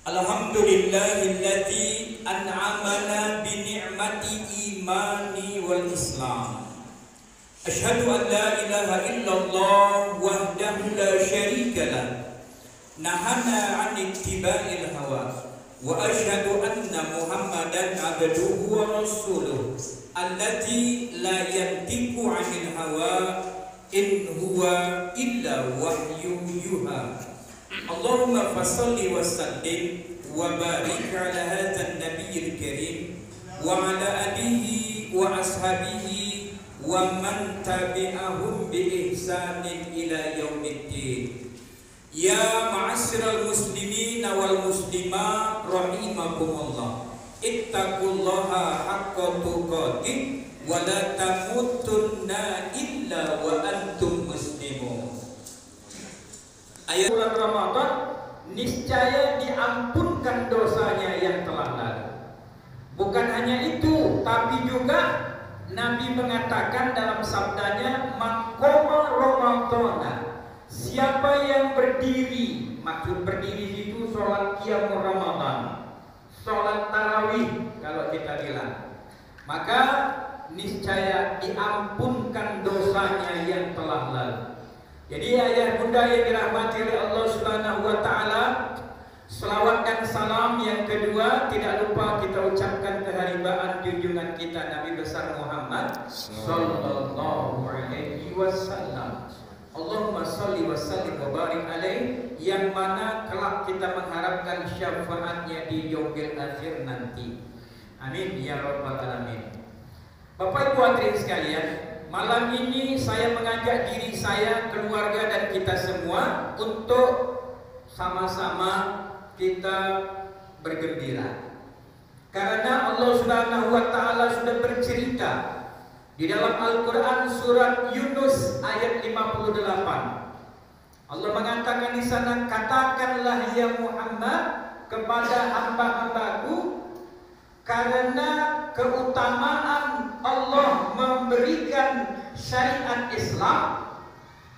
Alhamdulillahilladzi an'amana bi ni'mati imani wal islam. Asyhadu an la ilaha illallah wahdahu la syarika lah. Nahana 'an ittiba'il hawa. Wa asyhadu anna Muhammadan abduhu wa rasuluh. Alladzi la yantiqu 'anil hawa in huwa illa wahyu yuha. Allahumma fassalli wa sallim wa barik ala hadzal nabiyil karim wa ala alihi wa ashabihi wa man tabi'ahum bi ihsanin ila yaumiddin. Ya ma'asyiral muslimin wal muslimat rahimakumullah, ittaqullaha haqqa tuqatih wa la tamutunna illa wa antum muslimun. Ayat bulan Ramadan niscaya diampunkan dosanya yang telah lalu. Bukan hanya itu, tapi juga Nabi mengatakan dalam sabdanya, "Man qoma Ramadana", siapa yang berdiri, maksud berdiri itu sholat qiyamul Ramadan, sholat tarawih kalau kita bilang, maka niscaya diampunkan dosanya yang telah lalu. Jadi ayah bunda yang dirahmati oleh Allah Subhanahu wa taala, selawat dan salam yang kedua tidak lupa kita ucapkan keharibaan junjungan kita Nabi besar Muhammad sallallahu alaihi wasallam. Allahumma shalli wa sallim wa barik alaihi, yang mana kelak kita mengharapkan syafaatnya di yaumil akhir nanti. Amin ya rabbal alamin. Bapak Ibu hadirin sekalian, malam ini saya mengajak diri saya, keluarga dan kita semua untuk sama-sama kita bergembira. Karena Allah Subhanahu wa taala sudah bercerita di dalam Al-Qur'an surat Yunus ayat 58. Allah mengatakan di sana, "Katakanlah ya Muhammad kepada hamba-hambaku, karena keutamaan Allah memberikan syariat Islam,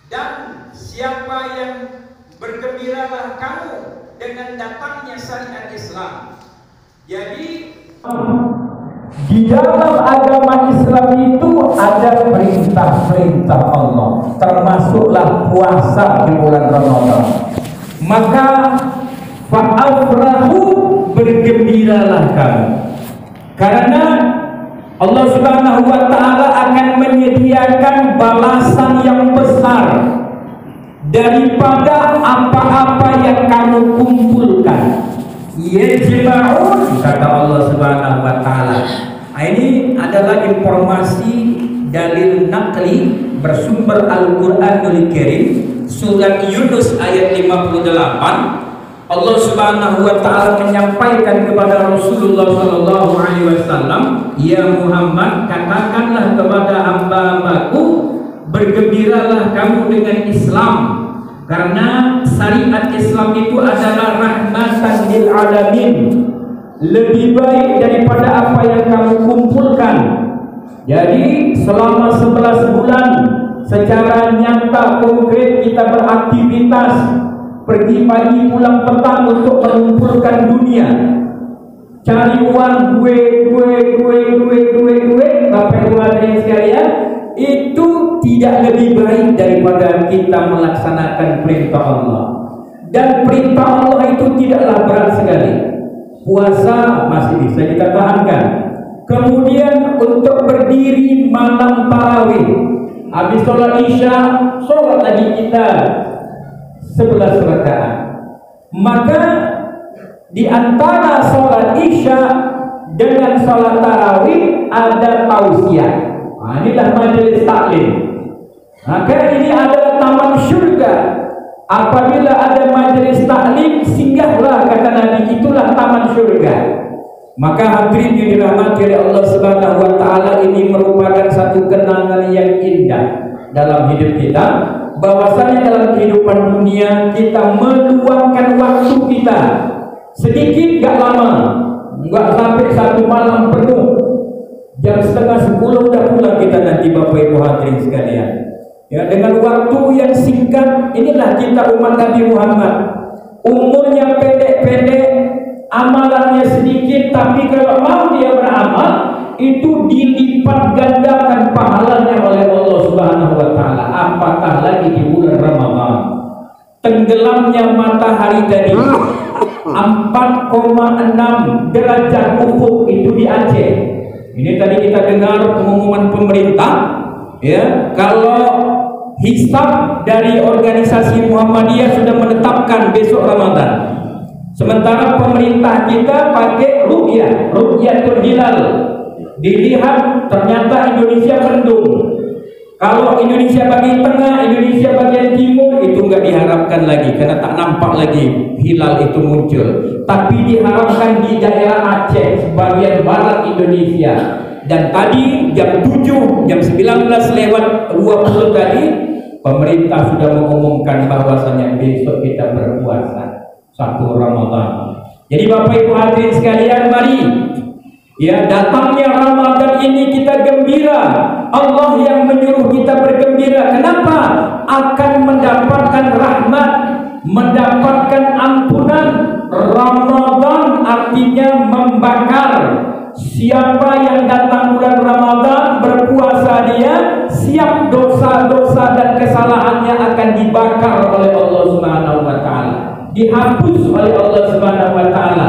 dan siapa yang bergembiralah kamu dengan datangnya syariat Islam." Jadi di dalam agama Islam itu ada perintah-perintah Allah, termasuklah puasa di bulan Ramadan. Maka fa'afrahu, bergembiralah kamu, karena Allah Subhanahu wa taala akan menyediakan balasan yang besar daripada apa-apa yang kamu kumpulkan. Yajma'un, kata Allah Subhanahu wa taala. Ini adalah informasi dalil naqli bersumber Al-Qur'anul Karim surat Yunus ayat 58. Allah Subhanahu wa taala menyampaikan kepada Rasulullah sallallahu alaihi wasallam, "Ya Muhammad, katakanlah kepada hamba-hambaku, bergembiralah kamu dengan Islam, karena syariat Islam itu adalah rahmatan lil alamin, lebih baik daripada apa yang kamu kumpulkan." Jadi selama 11 bulan secara nyata konkret kita beraktivitas, pergi pagi pulang petang untuk mengumpulkan dunia, cari uang, duit. Bapak Ibu hadirin sekalian, itu tidak lebih baik daripada kita melaksanakan perintah Allah. Dan perintah Allah itu tidaklah berat sekali. Puasa masih bisa kita tahankan. Kemudian untuk berdiri malam tarawih, habis sholat isya, sholat lagi kita 11 rakaat. Maka di antara sholat isya dengan sholat tarawih ada tausiah. Inilah majelis taklim. Maka ini adalah taman syurga. Apabila ada majelis taklim, singgahlah, kata Nabi, itulah taman syurga. Maka hadirin yang dirahmati oleh Allah Subhanahu wa taala, ini merupakan satu kenangan yang indah dalam hidup kita, bahwasanya dalam kehidupan dunia kita meluangkan waktu kita sedikit, gak lama, gak sampai satu malam penuh, jam setengah 10 udah pulang kita nanti Bapak Ibu hadirin sekalian. Ya, dengan waktu yang singkat inilah kita umat Nabi Muhammad, umurnya pendek-pendek, Tapi kalau mau dia beramal, itu dilipat gandakan pahalanya oleh Allah Subhanahu wa taala. Apatah lagi di bulan Ramadan. Tenggelamnya matahari tadi 4,6 derajat ufuk itu di Aceh. Ini tadi kita dengar pengumuman pemerintah, ya, kalau hisab dari organisasi Muhammadiyah sudah menetapkan besok Ramadan. Sementara pemerintah kita pakai ru'yatul hilal. Dilihat ternyata Indonesia mendung. Kalau Indonesia bagian tengah, Indonesia bagian timur, itu nggak diharapkan lagi karena tak nampak lagi hilal itu muncul. Tapi diharapkan di daerah Aceh, sebagian barat Indonesia. Dan tadi jam 7, jam 19:20 tadi, pemerintah sudah mengumumkan bahwasanya besok kita berpuasa 1 Ramadan. Jadi Bapak Ibu hadirin sekalian, mari, ya, datangnya Ramadan ini kita gembira. Allah yang menyuruh kita bergembira. Kenapa? Akan mendapatkan rahmat, mendapatkan ampunan. Ramadan artinya membakar. Siapa yang datang bulan Ramadan berpuasa, dia siap dosa-dosa dan kesalahannya akan dibakar oleh Allah Subhanahu wa taala, dihapus oleh Allah Subhanahu wa taala.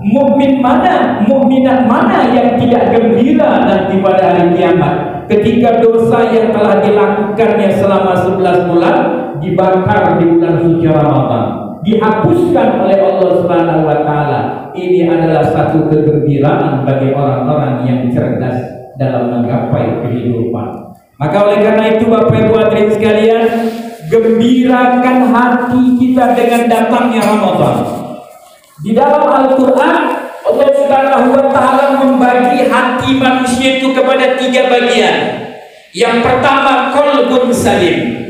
Mukmin mana, mukminat mana yang tidak gembira nanti pada hari kiamat ketika dosa yang telah dilakukannya selama 11 bulan dibakar di bulan suci Ramadan, dihapuskan oleh Allah Subhanahu wa taala. Ini adalah satu kegembiraan bagi orang-orang yang cerdas dalam menggapai kehidupan. Maka oleh karena itu Bapak Ibu hadirin sekalian, gembirakan hati kita dengan datangnya Ramadan. Di dalam Al-Quran, Allah Subhanahu wa taala membagi hati manusia itu kepada 3 bagian. Yang pertama, qalbun salim.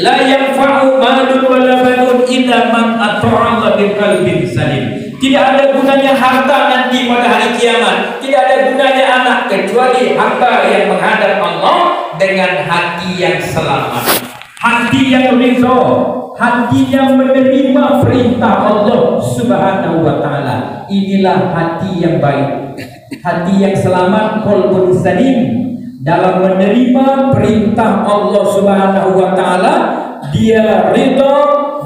La yanfa'u malun wala banun illa man ata'a bi qalbin salim. Tidak ada gunanya harta nanti pada hari kiamat. Tidak ada gunanya anak kecuali hamba yang menghadap Allah dengan hati yang selamat, hati yang ridha, hatinya menerima perintah Allah Subhanahu wa taala. Inilah hati yang baik, hati yang selamat, qalbun salim, dalam menerima perintah Allah Subhanahu wa taala. Dia ridha,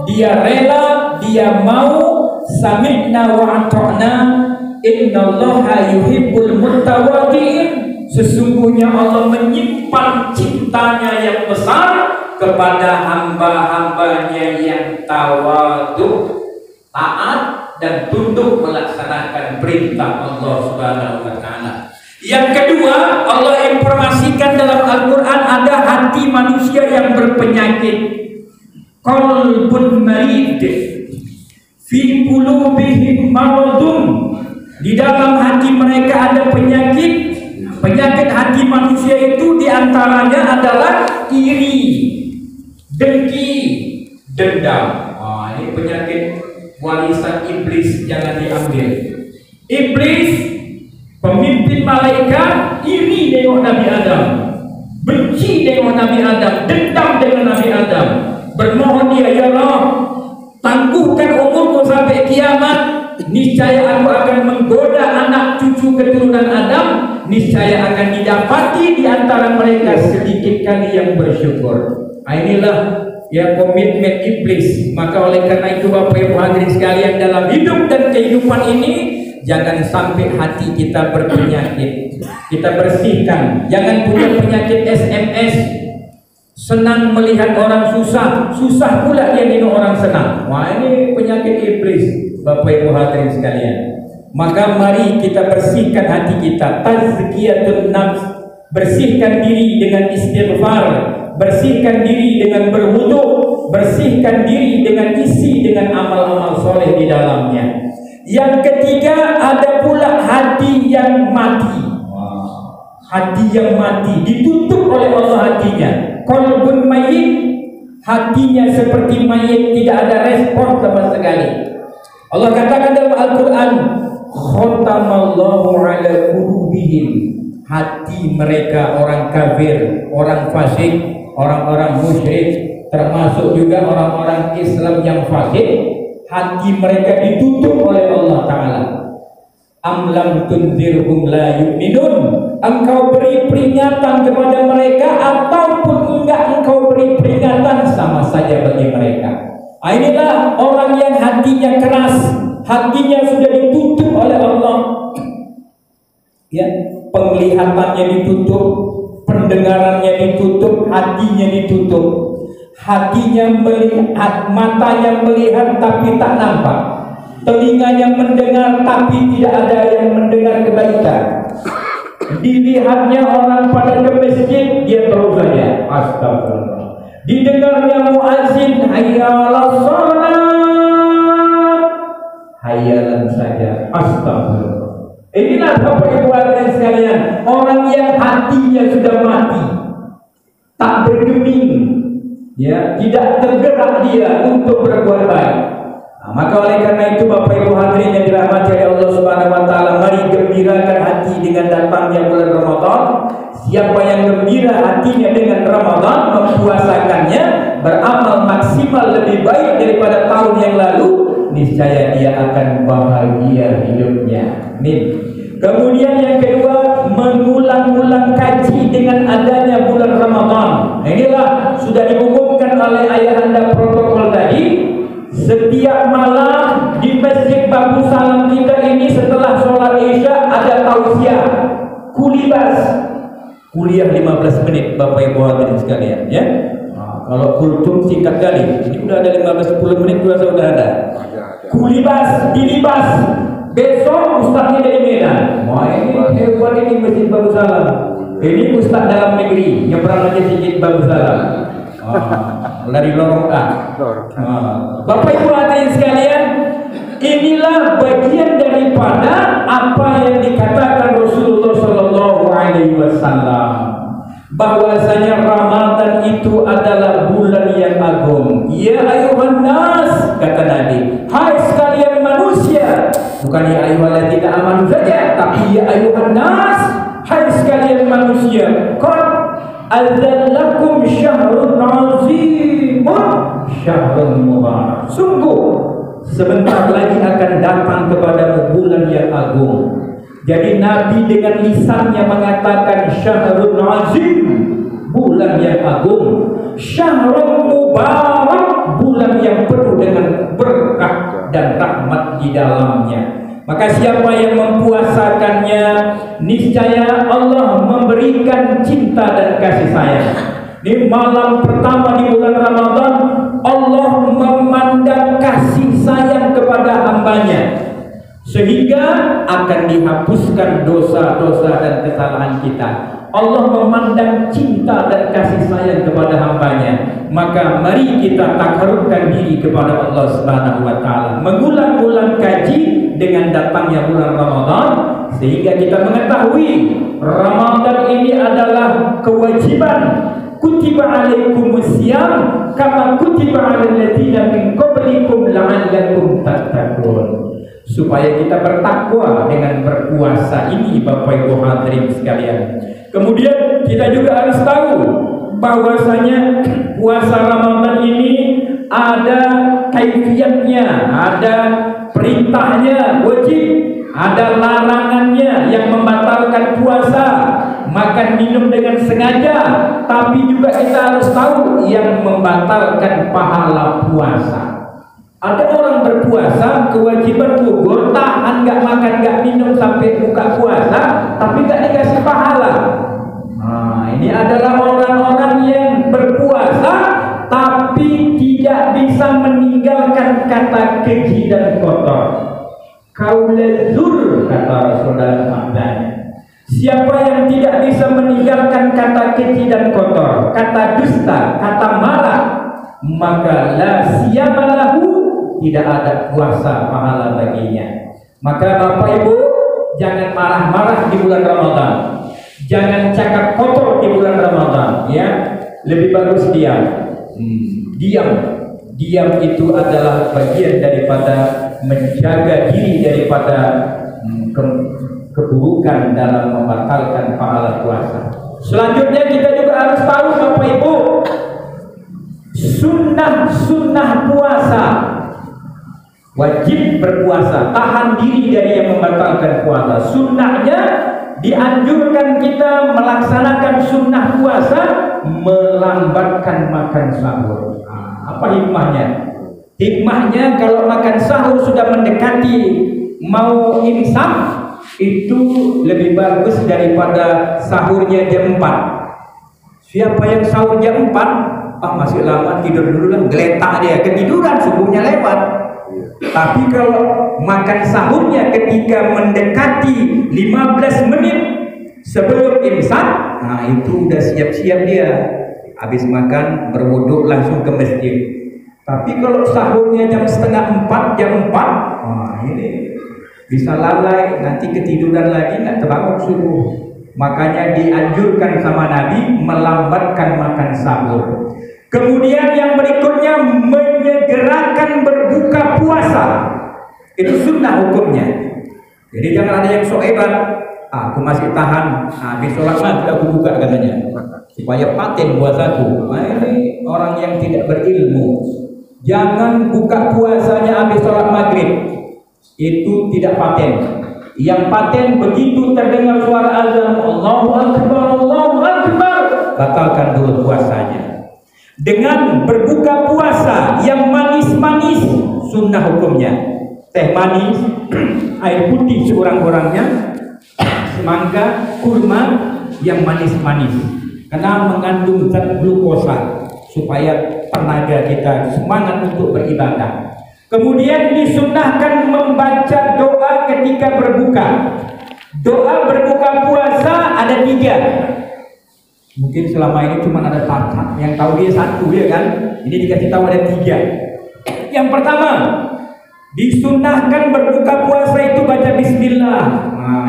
dia rela, dia mau. Sami'na wa ata'na, innallaha yuhibbul muttawadhi'in. Sesungguhnya Allah menyimpan cintanya yang besar kepada hamba-hambanya yang tawadhu, taat dan tunduk melaksanakan perintah Allah Subhanahu wa taala. Yang kedua, Allah informasikan dalam Al-Quran ada hati manusia yang berpenyakit. Qalbun marid, fi qulubihim maradun. Di dalam hati mereka ada penyakit. Penyakit hati manusia itu diantaranya adalah iri, dengki, dendam. Ini penyakit warisan iblis, jangan diambil. Iblis, pemimpin malaikat, iri dengan Nabi Adam, benci dengan Nabi Adam, dendam dengan Nabi Adam. Bermohon dia, ya Allah, tangguhkan umurku sampai kiamat, niscaya aku akan menggoda anak cucu keturunan Adam, niscaya akan didapati di antara mereka sedikit kali yang bersyukur. Inilah ya komitmen iblis. Maka oleh karena itu Bapak Ibu hadirin sekalian, dalam hidup dan kehidupan ini jangan sampai hati kita berpenyakit. Kita bersihkan. Jangan punya penyakit SMS. Senang melihat orang susah, susah pula dia nengok orang senang. Wah, ini penyakit iblis, Bapak Ibu hadirin sekalian. Maka mari kita bersihkan hati kita. Tazkiyatun nafs, bersihkan diri dengan istighfar, bersihkan diri dengan berwudu, bersihkan diri dengan isi dengan amal-amal soleh di dalamnya. Yang ketiga, ada pula hati yang mati. Hati yang mati ditutup oleh Allah hatinya. Qalbun mayyit, hatinya seperti mayit, tidak ada respon sama sekali. Allah katakan dalam Al-Quran, khatamallahu ala qulubihim, hati mereka orang kafir, orang fasik, orang-orang musyrik, termasuk juga orang-orang Islam yang fasik, hati mereka ditutup oleh Allah Ta'ala. am lam tunzirhum la yu'minun. Engkau beri peringatan kepada mereka ataupun enggak engkau beri peringatan, sama saja bagi mereka. Inilah orang yang hatinya keras, hatinya sudah ditutup oleh Allah. Ya, penglihatannya ditutup, pendengarannya ditutup, hatinya ditutup. Hatinya melihat, matanya melihat tapi tak nampak, telinganya mendengar tapi tidak ada yang mendengar kebaikan. Dilihatnya orang pada ke masjid, dia terus saja astagfirullah. Didengarnya muazin hayya 'alas shalah, hayalan saja astagfirullah. Inilah Bapak Ibu hadirin sekalian, orang yang hatinya sudah mati, tak bergeming, ya, tidak tergerak dia untuk berbuat baik. Maka oleh karena itu Bapak Ibu hadirin yang dirahmati oleh Allah Subhanahu wa taala, mari gembirakan hati dengan datangnya bulan Ramadan. Siapa yang gembira hatinya dengan Ramadan, mempuasakannya, beramal maksimal lebih baik daripada tahun yang lalu, niscaya dia akan bahagia hidupnya. Amin. Kemudian yang kedua, mengulang-ulang kaji dengan adanya bulan Ramadan. Inilah sudah diumumkan oleh ayahanda protokol tadi. Setiap malam di Masjid Babu Salam kita ini setelah sholat Isya ada tausiah kulibas, kuliah 15 menit Bapak Ibu hadirin sekalian, ya. Kalau kultum singkat kali, ini udah ada 15-10 menit sudah ada. Kulibas, dilibas. Besok ustaznya dari Medan. Wah, ini hebat ini Masjid Babu Salam. Ini ustaz dalam negeri, nyebrang aja sedikit Babu Salam. Dari lorong A. Bapak Ibu hadirin sekalian, inilah bagian daripada apa yang dikatakan Rasulullah Shallallahu Alaihi Wasallam, bahwasanya Ramadan itu adalah bulan yang agung. Ya ayuhan nas, kata Nabi, hai sekalian manusia, bukan ya ayyuhalladzina amanu saja, tapi ya ayuhan nas, hai sekalian manusia. Qad adzalakum syahrun azimun syahrun mubarak. Sungguh sebentar lagi akan datang kepadamu bulan yang agung. Jadi Nabi dengan lisannya mengatakan syahrun azim, bulan yang agung, syahrun mubarak, bulan yang penuh dengan berkah dan rahmat di dalamnya. Maka siapa yang mempuasakannya, niscaya Allah memberikan cinta dan kasih sayang. Di malam pertama di bulan Ramadan, Allah memandang kasih sayang kepada hambanya, sehingga akan dihapuskan dosa-dosa dan kesalahan kita. Allah memandang cinta dan kasih sayang kepada hambanya. Maka mari kita takarubkan diri kepada Allah Subhanahu wa taala, mengulang-ulang kaji dengan datangnya bulan Ramadan, sehingga kita mengetahui Ramadan ini adalah kewajiban. Kutiba alaikumusiyam kama kutiba alal ladzina min qablikum la'allakum tattaqun. Supaya kita bertakwa dengan berpuasa ini Bapak Ibu hadirin sekalian. Kemudian kita juga harus tahu bahwasanya puasa Ramadan ini ada kaifiyatnya, ada perintahnya wajib, ada larangannya yang membatalkan puasa, makan minum dengan sengaja. Tapi juga kita harus tahu yang membatalkan pahala puasa. Ada orang berpuasa kewajiban gugur, tahan nggak makan nggak minum sampai buka puasa, tapi nggak dikasih pahala. Nah, ini adalah orang-orang yang berpuasa tapi tidak bisa meninggalkan kata keji dan kotor. Kaulazur, kata Rasulullah maknanya. Siapa yang tidak bisa meninggalkan kata keji dan kotor, kata dusta, kata marah, maka la siyamalahu, tidak ada puasa pahala baginya. Maka Bapak Ibu jangan marah-marah di bulan Ramadan, jangan cakap kotor di bulan Ramadan, ya. Lebih bagus diam. Diam itu adalah bagian daripada menjaga diri daripada keburukan dalam membatalkan pahala puasa. Selanjutnya kita juga harus tahu Bapak Ibu, sunnah puasa. wajib berpuasa, tahan diri dari yang membatalkan puasa. Sunnahnya dianjurkan kita melaksanakan sunnah puasa, melambatkan makan sahur. Apa hikmahnya? Hikmahnya kalau makan sahur sudah mendekati mau imsak, itu lebih bagus daripada sahurnya jam 4. Siapa yang sahur jam 4, masih lama, tidur dulu lah, geletak dia, ketiduran, subuhnya lewat. Tapi kalau makan sahurnya ketika mendekati 15 menit sebelum imsak, itu udah siap-siap dia. Habis makan, berwuduk langsung ke masjid. Tapi kalau sahurnya jam setengah 4, jam 4, ini bisa lalai, nanti ketiduran lagi, nggak terbangun subuh. Makanya dianjurkan sama Nabi melambatkan makan sahur. Kemudian yang berikutnya, menyegerakan berbuka puasa. Itu sunnah hukumnya. Jadi jangan ada yang sok hebat, aku masih tahan, habis sholat maghrib aku buka katanya, supaya paten puasaku. Ini orang yang tidak berilmu. Jangan buka puasanya habis sholat maghrib, itu tidak paten. Yang paten begitu terdengar suara azan, Allahu Akbar, Allahu Akbar, batalkan dulu puasanya. Dengan berbuka puasa yang manis-manis, sunnah hukumnya, teh manis, air putih seorang-orangnya, semangka, kurma yang manis-manis, karena mengandung zat glukosa supaya tenaga kita semangat untuk beribadah. Kemudian disunnahkan membaca doa ketika berbuka. Doa berbuka puasa ada 3. Mungkin selama ini cuma ada satu, yang tahu dia 1 ya kan? Ini dikasih tahu ada 3. Yang pertama, disunnahkan berbuka puasa itu baca bismillah.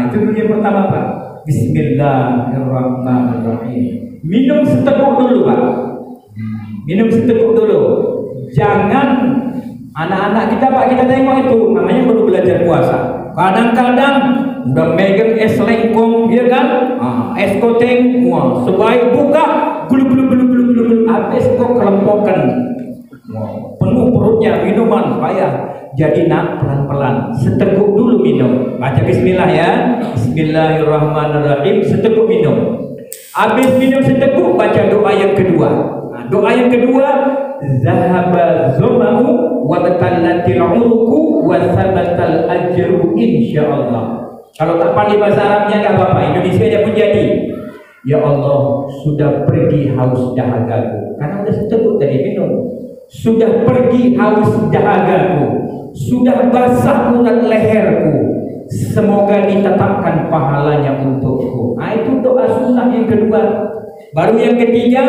Itu dulu yang pertama Pak. Bismillahirrahmanirrahim. Minum seteguk dulu Pak. Minum seteguk dulu. Jangan anak-anak kita Pak, kita tengok itu namanya baru belajar puasa. Kadang-kadang udah megang es lengkong, ya kan? Es koteng, sebaik buka, gulu, habis kok kelempokan. Penuh perutnya minuman, payah. Jadi nak pelan-pelan, seteguk dulu minum. Baca bismillah ya. Bismillahirrahmanirrahim, seteguk minum. Habis minum seteguk, baca doa yang kedua. Doa yang kedua, zahaba zumahu wa batallatil uruku wa sabatal ajru insyaallah. Kalau tak pandai bahasa Arabnya enggak apa-apa, Indonesia aja pun jadi. Ya Allah, sudah pergi haus dahagaku. Karena udah seteguk tadi minum. Sudah pergi haus dahagaku. Sudah basah urat leherku. Semoga ditetapkan pahalanya untukku. Itu doa sunnah yang kedua. Baru yang ketiga,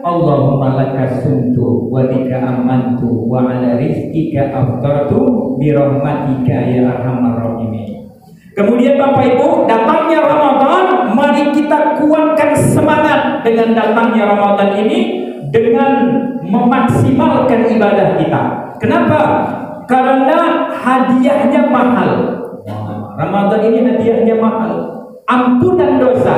Allahumma laka suntu wa bika amantu wa ala rizkika aftartu bi rahmatika ya arhamar rahimin. Kemudian Bapak Ibu, datangnya Ramadan, mari kita kuatkan semangat dengan datangnya Ramadan ini dengan memaksimalkan ibadah kita. Kenapa? Karena hadiahnya mahal. Ramadan ini hadiahnya mahal. Ampunan dosa,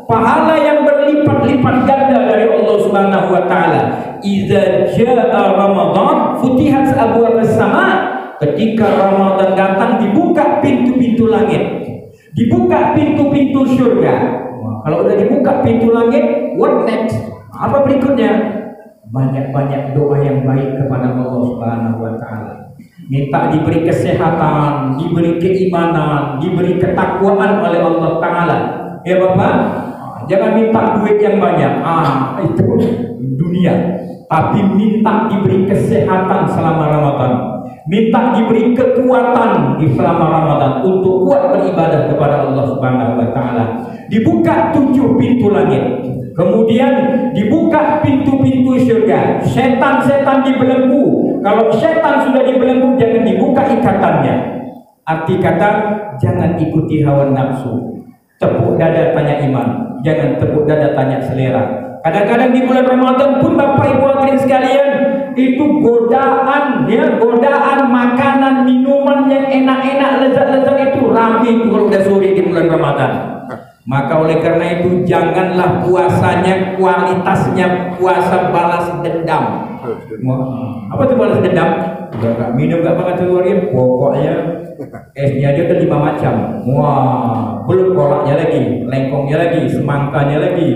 pahala yang berlipat-lipat ganda dari Allah Subhanahu wa taala. Idza jaa Ramadan futihat abwaabus sama. Ketika Ramadan datang, dibuka pintu-pintu langit, dibuka pintu-pintu surga. Kalau udah dibuka pintu langit, what next? Apa berikutnya? Banyak-banyak doa yang baik kepada Allah Subhanahu wa taala. Minta diberi kesehatan, diberi keimanan, diberi ketakwaan oleh Allah taala. Ya Bapak, jangan minta duit yang banyak. Itu dunia. Tapi minta diberi kesehatan selama Ramadan. Minta diberi kekuatan di selama Ramadan untuk kuat beribadah kepada Allah Subhanahu wa taala. Dibuka 7 pintu langit. Kemudian dibuka pintu-pintu surga. Setan-setan dibelenggu. Kalau setan sudah dibelenggu, jangan dibuka ikatannya. Arti kata, jangan ikuti hawa nafsu. Tepuk dada tanya iman, jangan tepuk dada tanya selera. Kadang-kadang di bulan Ramadan pun Bapak Ibu hadirin sekalian, itu godaan, ya, godaan makanan, minuman yang enak-enak, lezat-lezat itu ramai kalau udah sore di bulan Ramadan. Maka oleh karena itu janganlah puasanya kualitasnya puasa balas dendam. Apa itu balas dendam? udah nggak minum nggak makan keluarin, pokoknya esnya aja udah 5 macam. Wah, belum kolaknya lagi, lengkongnya lagi, semangkanya lagi,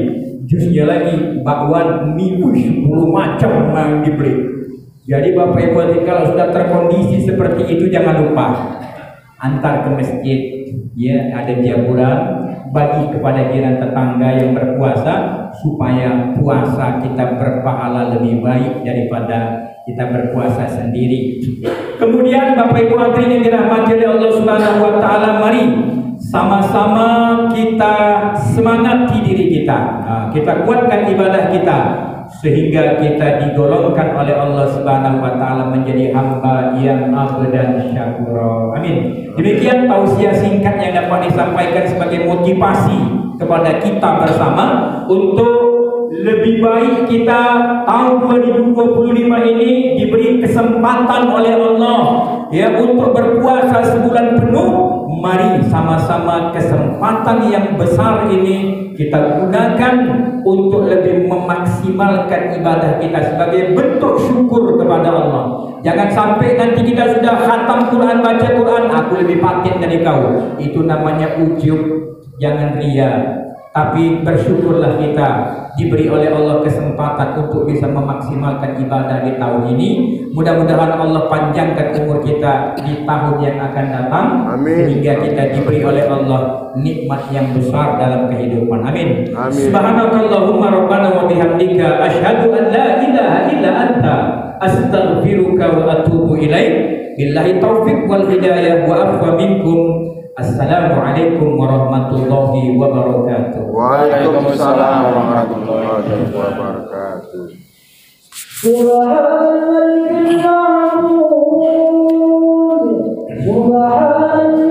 jusnya lagi, bakwan, mie 10 macam yang dibeli. Jadi Bapak Ibu kalau sudah terkondisi seperti itu jangan lupa antar ke masjid, ya ada jamuran, bagi kepada jiran tetangga yang berpuasa supaya puasa kita berpahala lebih baik daripada kita berpuasa sendiri. Kemudian Bapak Ibu hadirin yang dirahmati oleh Allah Subhanahu wa taala, mari sama-sama kita semangati diri kita. Kita kuatkan ibadah kita sehingga kita digolongkan oleh Allah Subhanahu wa taala menjadi hamba yang abdan syakura. Amin. Demikian tausiah singkat yang dapat disampaikan sebagai motivasi kepada kita bersama untuk lebih baik kita tahun 2025 ini diberi kesempatan oleh Allah ya untuk berpuasa sebulan penuh. Mari sama-sama kesempatan yang besar ini kita gunakan untuk lebih memaksimalkan ibadah kita sebagai bentuk syukur kepada Allah. Jangan sampai nanti kita sudah khatam Quran, baca Quran, aku lebih patin dari kau. Itu namanya ujub. Jangan ria, tapi bersyukurlah kita diberi oleh Allah kesempatan untuk bisa memaksimalkan ibadah di tahun ini. Mudah-mudahan Allah panjangkan umur kita di tahun yang akan datang. Amin. Sehingga kita diberi oleh Allah nikmat yang besar dalam kehidupan. Amin. Subhanakallahumma rabbana wa bihamdika asyhadu an la ilaha illa anta astaghfiruka wa atubu ilaik. Billahi taufiq wal hidayah wa afwa minkum. Assalamualaikum warahmatullahi wabarakatuh. Waalaikumsalam warahmatullahi wabarakatuh. Subhanallah.